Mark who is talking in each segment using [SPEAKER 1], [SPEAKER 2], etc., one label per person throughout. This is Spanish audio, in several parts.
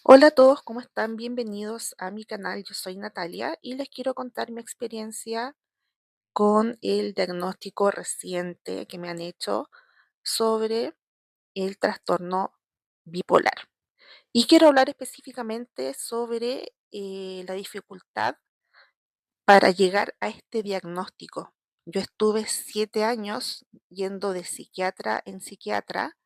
[SPEAKER 1] Hola a todos, ¿cómo están? Bienvenidos a mi canal. Yo soy Natalia y les quiero contar mi experiencia con el diagnóstico reciente que me han hecho sobre el trastorno bipolar. Y quiero hablar específicamente sobre la dificultad para llegar a este diagnóstico. Yo estuve 7 años yendo de psiquiatra en psiquiatra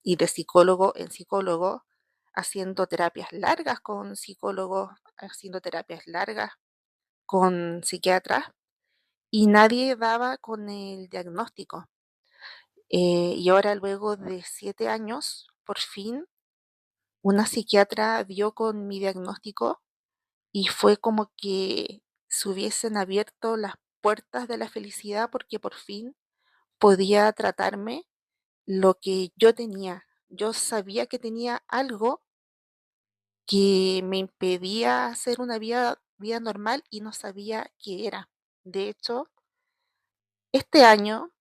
[SPEAKER 1] y de psicólogo en psicólogo, haciendo terapias largas con psicólogos, haciendo terapias largas con psiquiatras, y nadie daba con el diagnóstico. Y ahora, luego de 7 años, por fin, una psiquiatra dio con mi diagnóstico y fue como que se hubiesen abierto las puertas de la felicidad porque por fin podía tratarme lo que yo tenía. Yo sabía que tenía algo que me impedía hacer una vida normal y no sabía qué era. De hecho, este año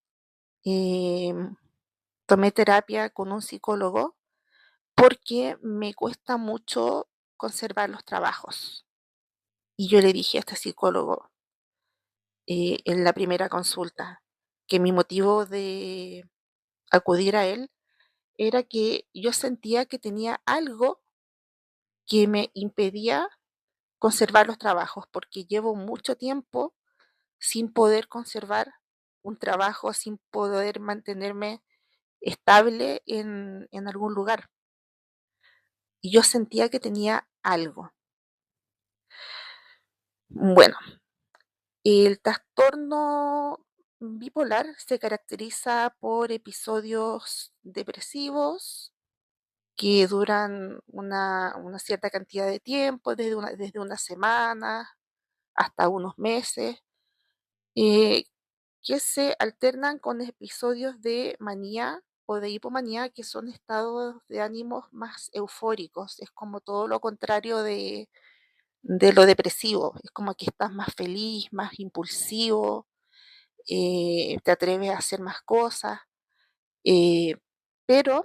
[SPEAKER 1] tomé terapia con un psicólogo porque me cuesta mucho conservar los trabajos. Y yo le dije a este psicólogo en la primera consulta que mi motivo de acudir a él era que yo sentía que tenía algo que me impedía conservar los trabajos, porque llevo mucho tiempo sin poder conservar un trabajo, sin poder mantenerme estable en algún lugar. Y yo sentía que tenía algo. Bueno, el trastorno bipolar se caracteriza por episodios depresivos que duran una cierta cantidad de tiempo, desde una semana hasta unos meses, eh, que se alternan con episodios de manía o de hipomanía, que son estados de ánimos más eufóricos. Es como todo lo contrario de lo depresivo. Es como que estás más feliz, más impulsivo, te atreves a hacer más cosas. eh, pero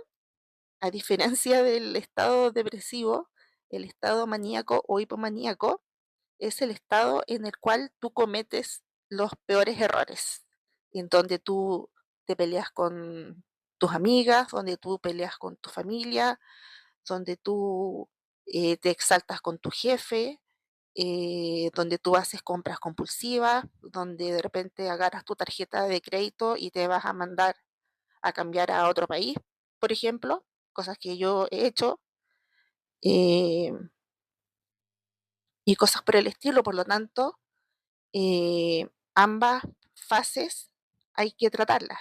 [SPEAKER 1] a diferencia del estado depresivo, el estado maníaco o hipomaníaco es el estado en el cual tú cometes los peores errores, en donde tú te peleas con tus amigas, donde tú peleas con tu familia, donde tú te exaltas con tu jefe, donde tú haces compras compulsivas, donde de repente agarras tu tarjeta de crédito y te vas a mandar a cambiar a otro país, por ejemplo, cosas que yo he hecho. eh, y cosas por el estilo. Por lo tanto, ambas fases hay que tratarlas.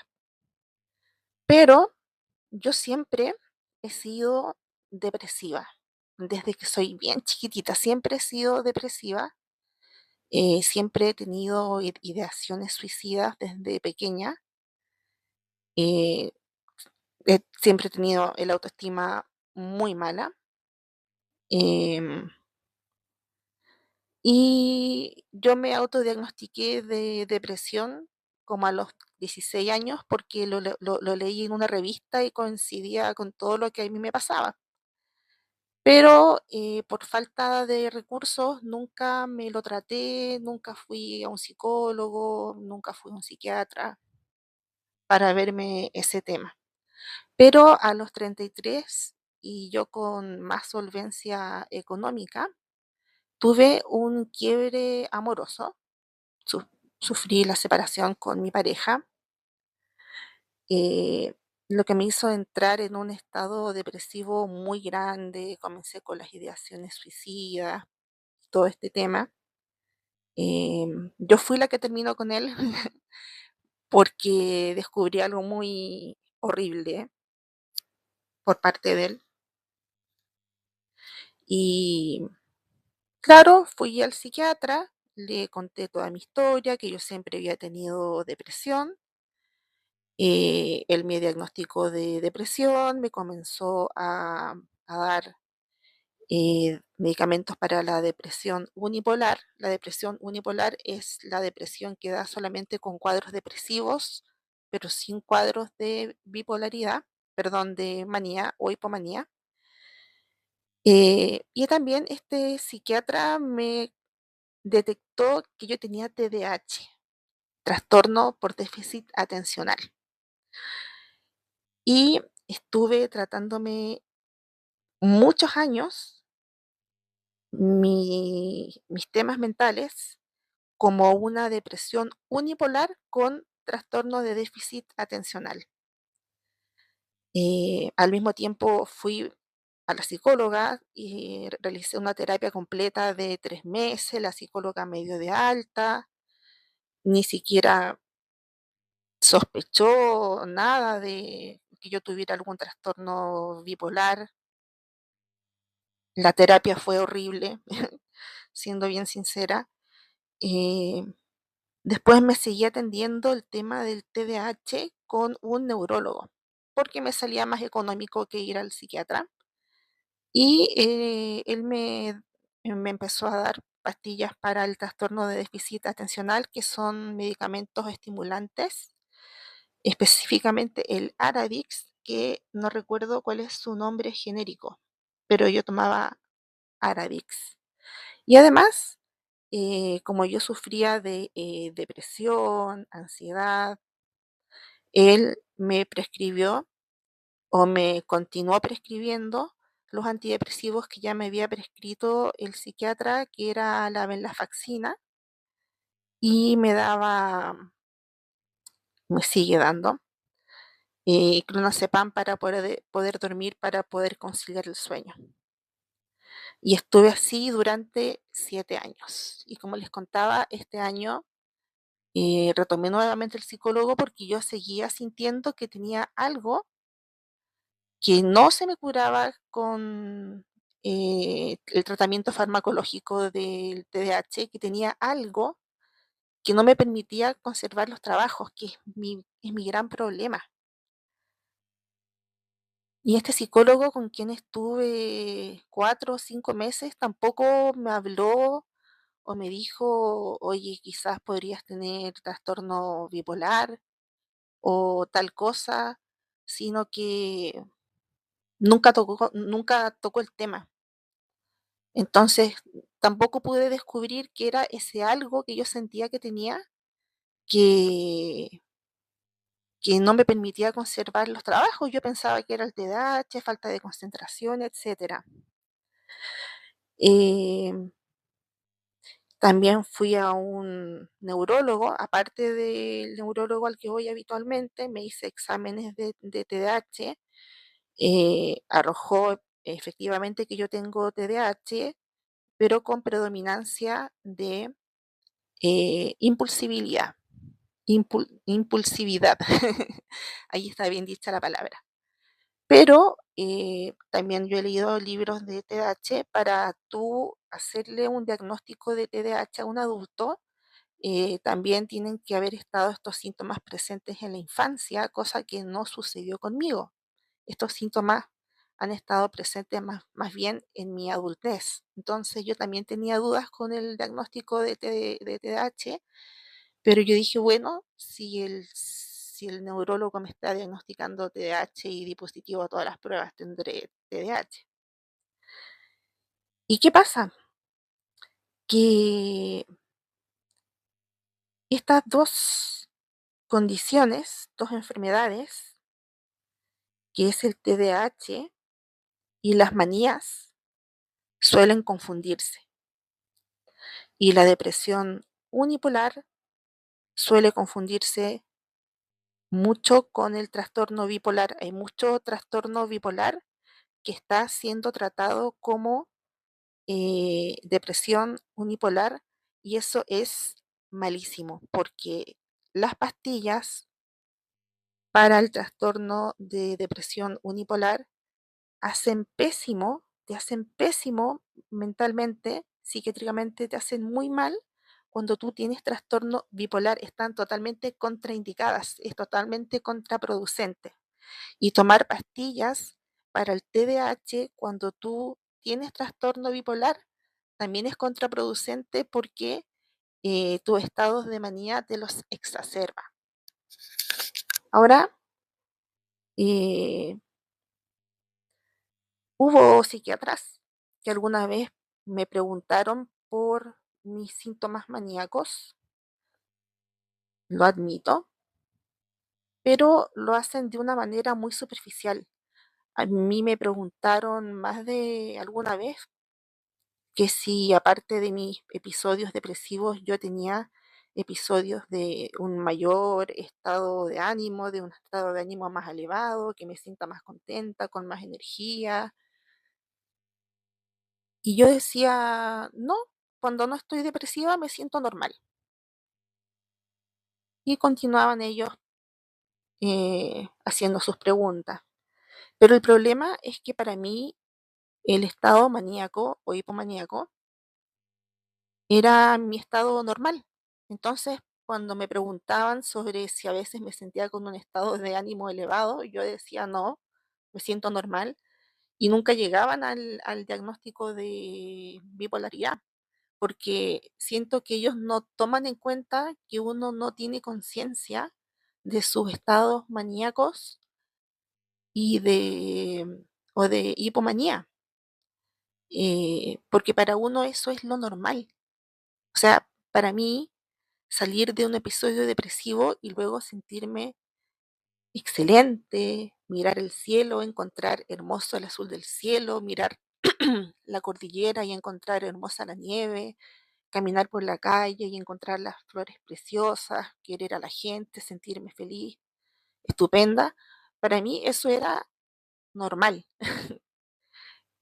[SPEAKER 1] Pero yo siempre he sido depresiva. Desde que soy bien chiquitita, siempre he sido depresiva. Siempre he tenido ideaciones suicidas desde pequeña. eh, Siempre he tenido el autoestima muy mala. em, Y yo me autodiagnostiqué de depresión como a los 16 años porque lo leí en una revista y coincidía con todo lo que a mí me pasaba. Pero por falta de recursos nunca me lo traté, nunca fui a un psicólogo, nunca fui a un psiquiatra para verme ese tema. Pero a los 33 y yo con más solvencia económica, tuve un quiebre amoroso. su- Sufrí la separación con mi pareja, eh, lo que me hizo entrar en un estado depresivo muy grande. Comencé con las ideaciones suicidas, todo este tema. Yo fui la que terminó con él porque descubrí algo muy horrible por parte de él. Y claro, fui al psiquiatra, le conté toda mi historia, que yo siempre había tenido depresión. Él me diagnosticó de depresión, me comenzó a dar medicamentos para la depresión unipolar. La depresión unipolar es la depresión que da solamente con cuadros depresivos, pero sin cuadros de bipolaridad, perdón, de manía o hipomanía. Y también este psiquiatra me detectó que yo tenía TDAH, trastorno por déficit atencional. Y estuve tratándome muchos años mis temas mentales como una depresión unipolar con trastorno de déficit atencional. Al mismo tiempo fui a la psicóloga y realicé una terapia completa de 3 meses, la psicóloga me dio de alta, ni siquiera sospechó nada de que yo tuviera algún trastorno bipolar. La terapia fue horrible, siendo bien sincera. Eh, Después me seguí atendiendo el tema del TDAH con un neurólogo, porque me salía más económico que ir al psiquiatra. Y él me empezó a dar pastillas para el trastorno de déficit atencional, que son medicamentos estimulantes, específicamente el Aradix, que no recuerdo cuál es su nombre genérico, pero yo tomaba Aradix. Y además, como yo sufría de depresión, ansiedad, él me prescribió o me continuó prescribiendo los antidepresivos que ya me había prescrito el psiquiatra, que era la venlafaxina, y me sigue dando, clonazepam para poder dormir, para poder conciliar el sueño. Y estuve así durante 7 años. Y como les contaba, este año retomé nuevamente el psicólogo porque yo seguía sintiendo que tenía algo que no se me curaba con el tratamiento farmacológico del TDAH, que tenía algo que no me permitía conservar los trabajos, que es mi gran problema. Y este psicólogo con quien estuve 4 o 5 meses tampoco me habló o me dijo, oye, quizás podrías tener trastorno bipolar o tal cosa, sino que nunca tocó el tema. Entonces, tampoco pude descubrir qué era ese algo que yo sentía que tenía, que que no me permitía conservar los trabajos. Yo pensaba que era el TDAH, falta de concentración, etcétera. Em, También fui a un neurólogo, aparte del neurólogo al que voy habitualmente, me hice exámenes de TDAH, arrojó efectivamente que yo tengo TDAH, pero con predominancia de impulsibilidad, impulsividad. Ahí está bien dicha la palabra. Pero también yo he leído libros de TDAH para tú hacerle un diagnóstico de TDAH a un adulto. También tienen que haber estado estos síntomas presentes en la infancia, cosa que no sucedió conmigo. Estos síntomas han estado presentes más bien en mi adultez. Entonces yo también tenía dudas con el diagnóstico de TDAH, pero yo dije, bueno, si el neurólogo me está diagnosticando TDAH y di positivo a todas las pruebas, tendré TDAH. ¿Y qué pasa? Que estas dos condiciones, dos enfermedades, que es el TDAH y las manías, suelen confundirse. Y la depresión unipolar suele confundirse mucho con el trastorno bipolar. Hay mucho trastorno bipolar que está siendo tratado como depresión unipolar, y eso es malísimo porque las pastillas para el trastorno de depresión unipolar te hacen pésimo mentalmente, psiquiátricamente, te hacen muy mal cuando tú tienes trastorno bipolar, están totalmente contraindicadas, es totalmente contraproducente. Y tomar pastillas para el TDAH cuando tú tienes trastorno bipolar también es contraproducente porque tus estados de manía te los exacerba. Ahora, eh, hubo psiquiatras que alguna vez me preguntaron por mis síntomas maníacos, lo admito, pero lo hacen de una manera muy superficial. A mí me preguntaron más de alguna vez que si aparte de mis episodios depresivos yo tenía episodios de un mayor estado de ánimo, de un estado de ánimo más elevado, que me sienta más contenta, con más energía. Y yo decía, no, cuando no estoy depresiva me siento normal. Y continuaban ellos haciendo sus preguntas. Pero el problema es que para mí el estado maníaco o hipomaníaco era mi estado normal. Entonces, cuando me preguntaban sobre si a veces me sentía con un estado de ánimo elevado, yo decía no, me siento normal y nunca llegaban al diagnóstico de bipolaridad, porque siento que ellos no toman en cuenta que uno no tiene conciencia de sus estados maníacos y o de hipomanía, porque para uno eso es lo normal. O sea, para mí salir de un episodio depresivo y luego sentirme excelente, mirar el cielo, encontrar hermoso el azul del cielo, mirar la cordillera y encontrar hermosa la nieve, caminar por la calle y encontrar las flores preciosas, querer a la gente, sentirme feliz, estupenda. Para mí eso era normal.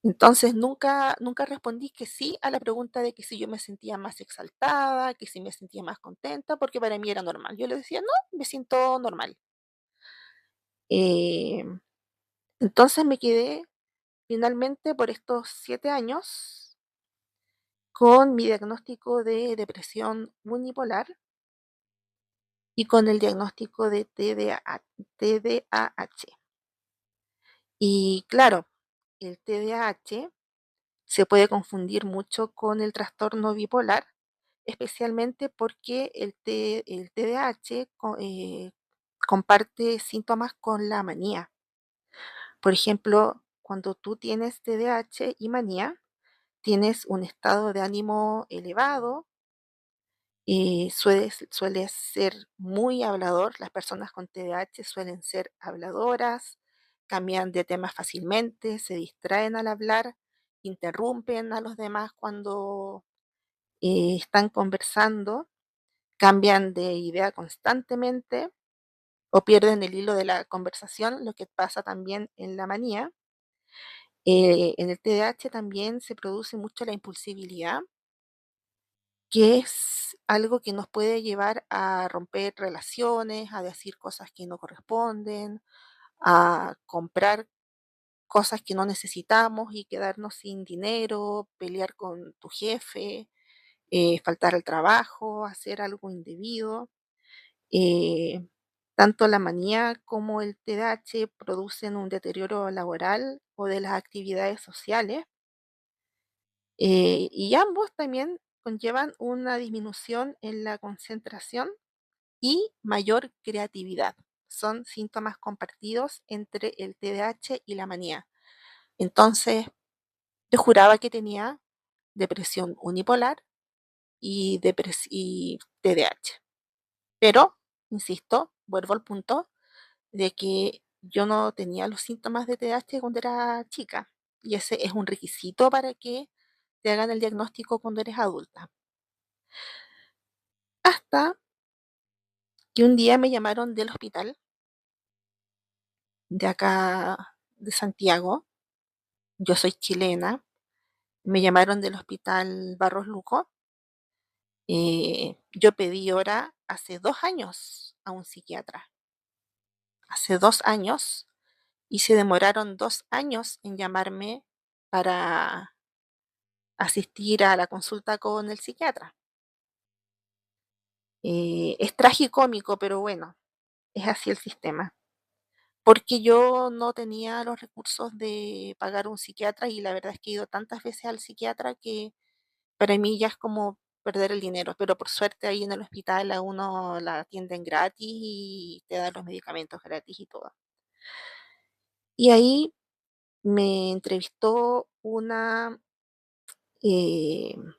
[SPEAKER 1] Entonces nunca respondí que sí a la pregunta de que si yo me sentía más exaltada, que si me sentía más contenta, porque para mí era normal. Yo le decía, no, me siento normal. Eh, entonces me quedé finalmente por estos 7 años con mi diagnóstico de depresión unipolar y con el diagnóstico de TDAH. Y claro, el TDAH se puede confundir mucho con el trastorno bipolar, especialmente porque el TDAH comparte síntomas con la manía. Por ejemplo, cuando tú tienes TDAH y manía, tienes un estado de ánimo elevado, sueles ser muy hablador, las personas con TDAH suelen ser habladoras, cambian de tema fácilmente, se distraen al hablar, interrumpen a los demás cuando están conversando, cambian de idea constantemente o pierden el hilo de la conversación, lo que pasa también en la manía. En el TDAH también se produce mucho la impulsibilidad, que es algo que nos puede llevar a romper relaciones, a decir cosas que no corresponden, a comprar cosas que no necesitamos y quedarnos sin dinero, pelear con tu jefe, faltar al trabajo, hacer algo indebido. Eh, Tanto la manía como el TDAH producen un deterioro laboral o de las actividades sociales, y ambos también conllevan una disminución en la concentración y mayor creatividad. Son síntomas compartidos entre el TDAH y la manía. Entonces, yo juraba que tenía depresión unipolar y TDAH. Pero, insisto, vuelvo al punto de que yo no tenía los síntomas de TDAH cuando era chica. Y ese es un requisito para que te hagan el diagnóstico cuando eres adulta. Hasta que un día me llamaron del hospital de acá de Santiago. Yo soy chilena. Me llamaron del hospital Barros Luco. Yo pedí hora hace 2 años a un psiquiatra. Hace 2 años. Y se demoraron 2 años en llamarme para asistir a la consulta con el psiquiatra. Es tragicómico, pero bueno, es así el sistema. Porque yo no tenía los recursos de pagar un psiquiatra y la verdad es que he ido tantas veces al psiquiatra que para mí ya es como perder el dinero, pero por suerte ahí en el hospital a uno la atienden gratis y te dan los medicamentos gratis y todo. Y ahí me entrevistó una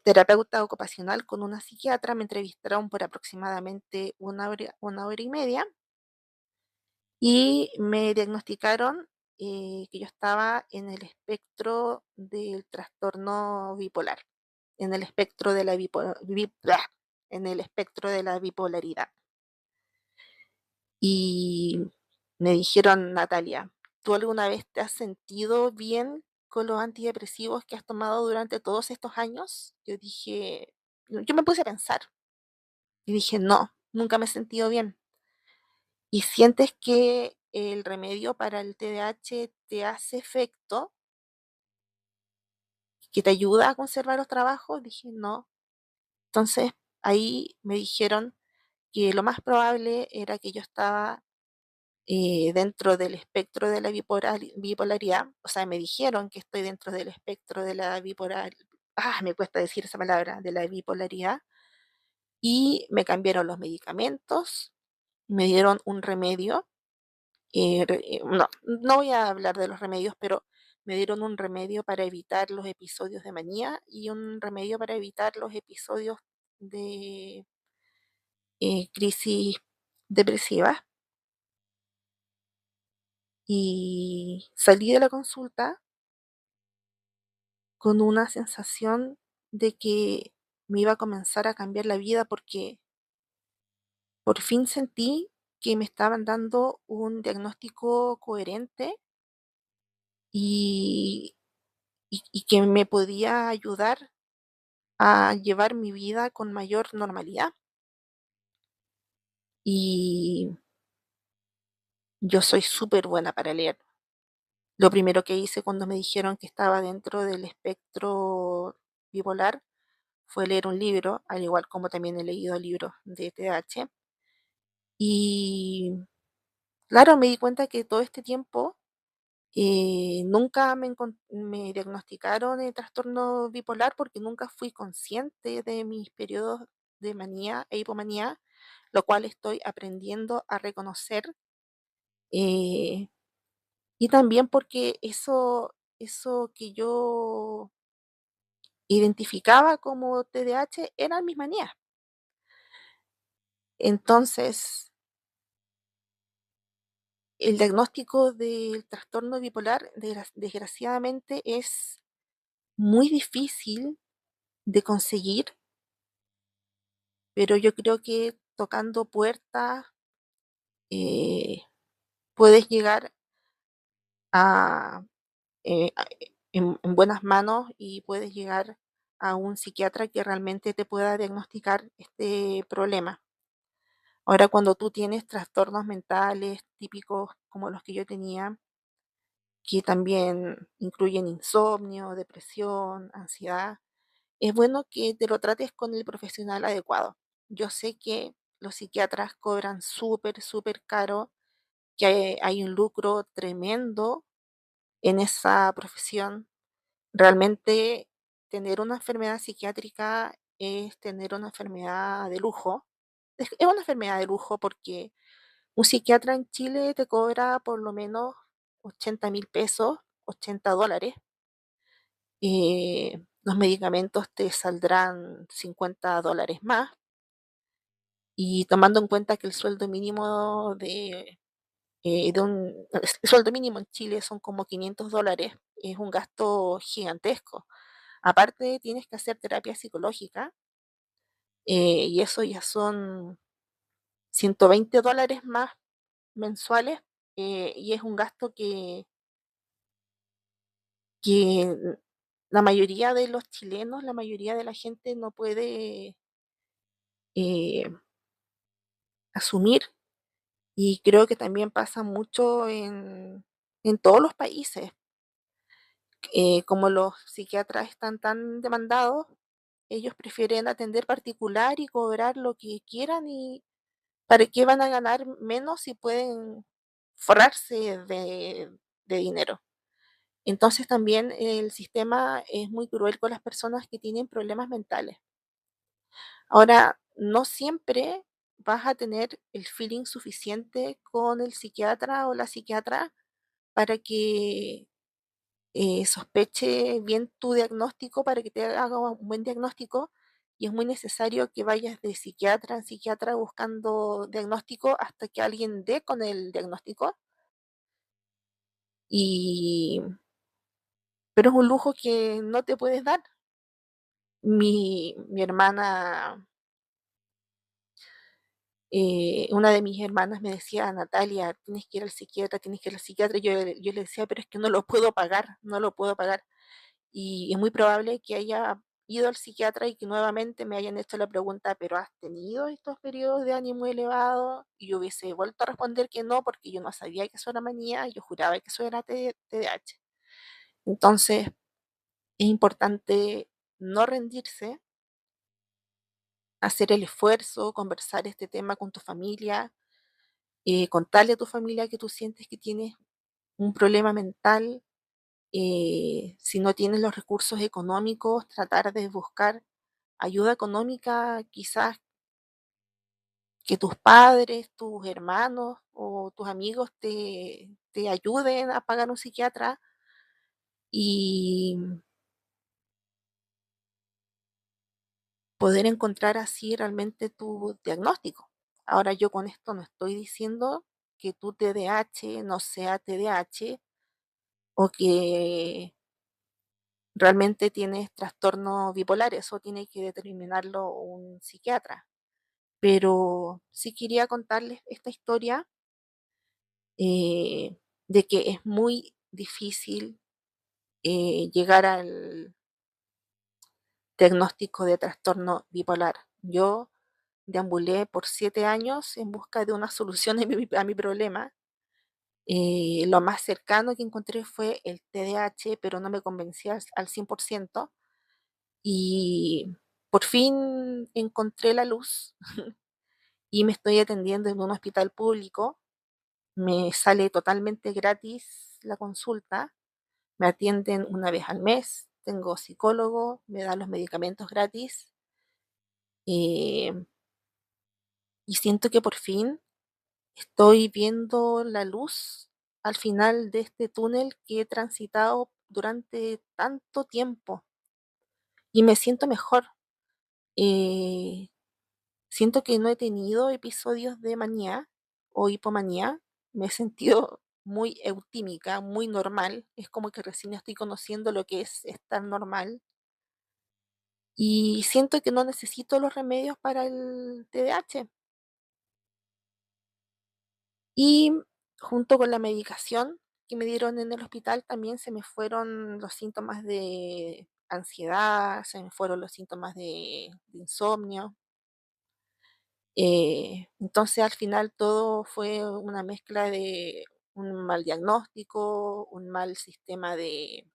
[SPEAKER 1] terapeuta ocupacional con una psiquiatra, me entrevistaron por aproximadamente una hora y media y me diagnosticaron que yo estaba en el espectro del trastorno bipolar, en el espectro de la en el espectro de la bipolaridad. Y me dijeron: "Natalia, ¿tú alguna vez te has sentido bien con los antidepresivos que has tomado durante todos estos años?". Yo me puse a pensar y dije: "No, nunca me he sentido bien". ¿Y sientes que el remedio para el TDAH te hace efecto, que te ayuda a conservar los trabajos? Dije: "No". Entonces, ahí me dijeron que lo más probable era que yo estaba dentro del espectro de la bipolaridad, o sea, me dijeron que estoy dentro del espectro de la me cuesta decir esa palabra, de la bipolaridad, y me cambiaron los medicamentos, me dieron un remedio, no, no voy a hablar de los remedios, pero me dieron un remedio para evitar los episodios de manía y un remedio para evitar los episodios de crisis depresiva. Y salí de la consulta con una sensación de que me iba a comenzar a cambiar la vida porque por fin sentí que me estaban dando un diagnóstico coherente y, y que me podía ayudar a llevar mi vida con mayor normalidad. Y yo soy súper buena para leer. Lo primero que hice cuando me dijeron que estaba dentro del espectro bipolar fue leer un libro, al igual como también he leído libros de TH. Y claro, me di cuenta que todo este tiempo nunca me diagnosticaron el trastorno bipolar porque nunca fui consciente de mis periodos de manía e hipomanía, lo cual estoy aprendiendo a reconocer. eh, y también porque eso que yo identificaba como TDAH eran mis manías. Entonces, el diagnóstico del trastorno bipolar, desgraciadamente, es muy difícil de conseguir, pero yo creo que tocando puertas eh, puedes llegar a, en buenas manos y puedes llegar a un psiquiatra que realmente te pueda diagnosticar este problema. Ahora, cuando tú tienes trastornos mentales típicos como los que yo tenía, que también incluyen insomnio, depresión, ansiedad, es bueno que te lo trates con el profesional adecuado. Yo sé que los psiquiatras cobran súper, súper caro, que hay un lucro tremendo en esa profesión. Realmente tener una enfermedad psiquiátrica es tener una enfermedad de lujo. Es una enfermedad de lujo porque un psiquiatra en Chile te cobra por lo menos 80.000 pesos, $80. Los medicamentos te saldrán $50 más. Y tomando en cuenta que el sueldo mínimo el sueldo mínimo en Chile son como $500, es un gasto gigantesco. Aparte, tienes que hacer terapia psicológica, y eso ya son $120 más mensuales, y es un gasto que la mayoría de los chilenos, la mayoría de la gente no puede eh, asumir. Y creo que también pasa mucho en todos los países. Como los psiquiatras están tan demandados, ellos prefieren atender particular y cobrar lo que quieran. ¿Y para qué van a ganar menos si pueden forrarse de dinero? Entonces también el sistema es muy cruel con las personas que tienen problemas mentales. Ahora, no siempre vas a tener el feeling suficiente con el psiquiatra o la psiquiatra para que sospeche bien tu diagnóstico para que te haga un buen diagnóstico, y es muy necesario que vayas de psiquiatra en psiquiatra buscando diagnóstico hasta que alguien dé con el diagnóstico. Y, pero es un lujo que no te puedes dar. Mi hermana, una de mis hermanas me decía: Natalia, tienes que ir al psiquiatra, tienes que ir al psiquiatra. Yo le decía: pero es que no lo puedo pagar, no lo puedo pagar. Y es muy probable que haya ido al psiquiatra y que nuevamente me hayan hecho la pregunta: ¿pero has tenido estos periodos de ánimo elevado? Y yo hubiese vuelto a responder que no, porque yo no sabía que eso era manía, yo juraba que eso era TDAH. Entonces, es importante no rendirse, hacer el esfuerzo, conversar este tema con tu familia, contarle a tu familia que tú sientes que tienes un problema mental. Si no tienes los recursos económicos, tratar de buscar ayuda económica, quizás que tus padres, tus hermanos o tus amigos te ayuden a pagar un psiquiatra y poder encontrar así realmente tu diagnóstico. Ahora, yo con esto no estoy diciendo que tu TDAH no sea TDAH o que realmente tienes trastorno bipolar, eso tiene que determinarlo un psiquiatra. Pero sí quería contarles esta historia, eh, de que es muy difícil llegar al diagnóstico de trastorno bipolar. Yo deambulé por 7 años en busca de una solución a mi problema. Lo más cercano que encontré fue el TDAH, pero no me convencía al 100%. Y por fin encontré la luz y me estoy atendiendo en un hospital público. Me sale totalmente gratis la consulta. Me atienden una vez al mes. Tengo psicólogo, me dan los medicamentos gratis. eh, y siento que por fin estoy viendo la luz al final de este túnel que he transitado durante tanto tiempo y me siento mejor. Eh, Siento que no he tenido episodios de manía o hipomanía. Me he sentido muy eutímica, muy normal. Es como que recién estoy conociendo lo que es estar normal. Y siento que no necesito los remedios para el TDAH. Y junto con la medicación que me dieron en el hospital, también se me fueron los síntomas de ansiedad, se me fueron los síntomas de insomnio. Entonces al final todo fue una mezcla de un mal diagnóstico, un mal sistema de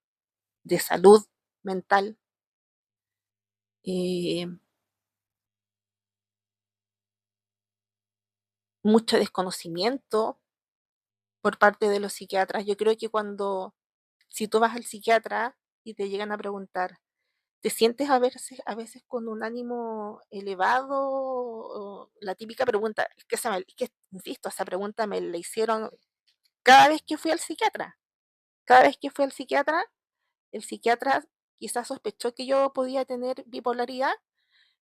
[SPEAKER 1] salud mental, eh, mucho desconocimiento por parte de los psiquiatras. Yo creo que si tú vas al psiquiatra y te llegan a preguntar, ¿te sientes a veces con un ánimo elevado? O la típica pregunta, es que, insisto, esa pregunta me la hicieron cada vez que fui al psiquiatra. Cada vez que fui al psiquiatra, el psiquiatra quizás sospechó que yo podía tener bipolaridad,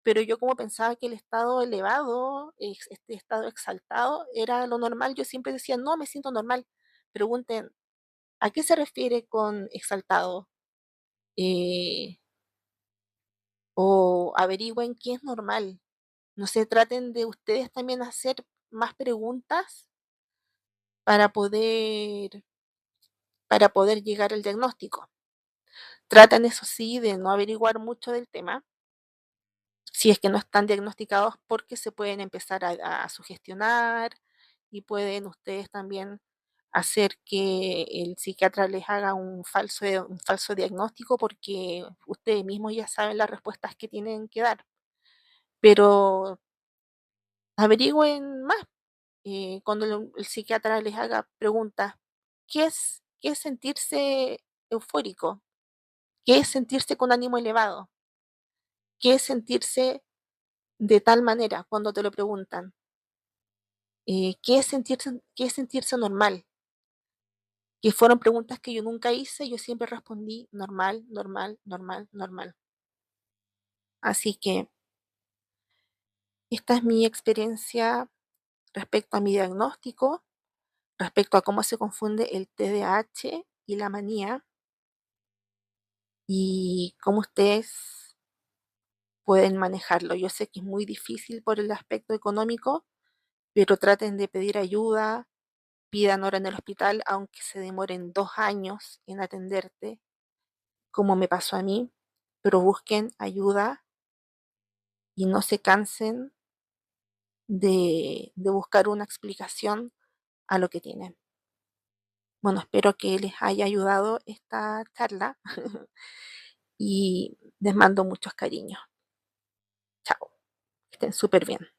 [SPEAKER 1] pero yo como pensaba que el estado elevado, este estado exaltado, era lo normal, yo siempre decía: no, me siento normal. Pregunten, ¿a qué se refiere con exaltado? Eh, o averigüen qué es normal. No sé, traten de ustedes también hacer más preguntas para poder, para poder llegar al diagnóstico. Tratan, eso sí, de no averiguar mucho del tema, si es que no están diagnosticados, porque se pueden empezar a sugestionar y pueden ustedes también hacer que el psiquiatra les haga un falso diagnóstico porque ustedes mismos ya saben las respuestas que tienen que dar. Pero averigüen más, cuando el psiquiatra les haga preguntas: ¿qué es sentirse eufórico? ¿Qué es sentirse con ánimo elevado? ¿Qué es sentirse de tal manera? Cuando te lo preguntan. ¿Qué es sentirse normal? que fueron preguntas que yo nunca hice, yo siempre respondí normal, normal, normal, normal. Así que esta es mi experiencia respecto a mi diagnóstico, respecto a cómo se confunde el TDAH y la manía y cómo ustedes pueden manejarlo. Yo sé que es muy difícil por el aspecto económico, pero traten de pedir ayuda, pidan hora en el hospital, aunque se demoren 2 años en atenderte, como me pasó a mí, pero busquen ayuda y no se cansen de buscar una explicación a lo que tienen. Bueno, espero que les haya ayudado esta charla y les mando muchos cariños. Chao, que estén súper bien.